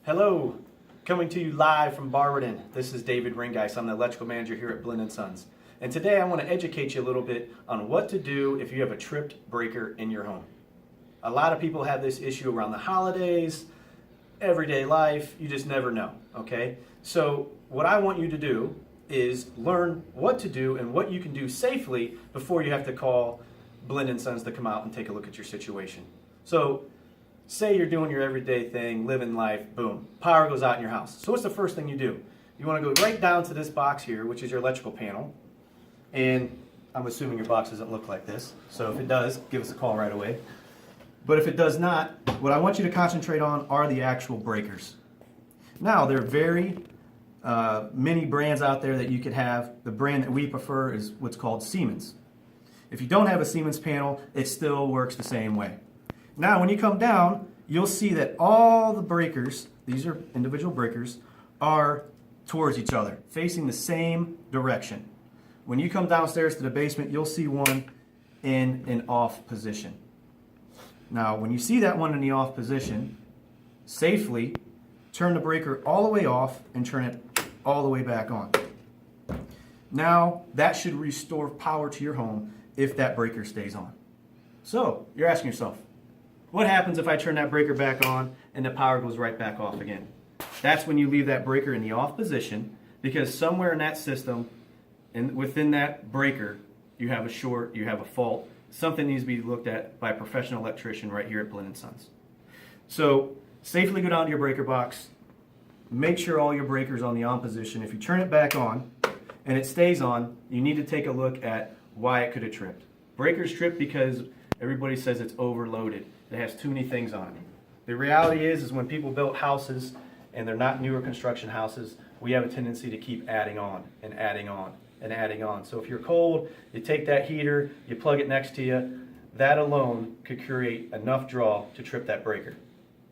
Hello, coming to you live from Barberton. This is David Ringeis. I'm the electrical manager here at Blinn & Sons. And today I want to educate you a little bit on what to do if you have a tripped breaker in your home. A lot of people have this issue around the holidays, everyday life, you just never know, okay? So what I want you to do is learn what to do and what you can do safely before you have to call Blinn & Sons to come out and take a look at your situation. So say you're doing your everyday thing, living life, boom, power goes out in your house. So what's the first thing you do? You want to go right down to this box here, which is your electrical panel. And I'm assuming your box doesn't look like this. So if it does, give us a call right away. But if it does not, what I want you to concentrate on are the actual breakers. Now, there are very many brands out there that you could have. The brand that we prefer is what's called Siemens. If you don't have a Siemens panel, it still works the same way. Now, when you come down, you'll see that all the breakers, these are individual breakers, are towards each other, facing the same direction. When you come downstairs to the basement, you'll see one in an off position. Now, when you see that one in the off position, safely turn the breaker all the way off and turn it all the way back on. Now, that should restore power to your home if that breaker stays on. So, you're asking yourself, what happens if I turn that breaker back on and the power goes right back off again? That's when you leave that breaker in the off position, because somewhere in that system, and within that breaker, you have a short, you have a fault. Something needs to be looked at by a professional electrician right here at Blinn & Sons. So safely go down to your breaker box. Make sure all your breakers on the on position. If you turn it back on and it stays on, you need to take a look at why it could have tripped. Breakers trip because everybody says it's overloaded. It has too many things on it. The reality is when people built houses and they're not newer construction houses, we have a tendency to keep adding on and adding on and adding on. So if you're cold, you take that heater, you plug it next to you, that alone could create enough draw to trip that breaker.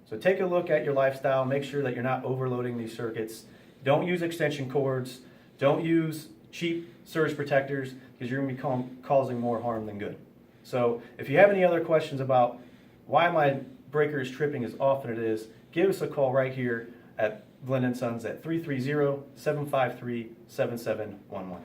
So take a look at your lifestyle, make sure that you're not overloading these circuits. Don't use extension cords, don't use cheap surge protectors, because you're going to be causing more harm than good. So if you have any other questions about why my breaker is tripping as often as it is, give us a call right here at Blinn & Sons at 330-753-7711.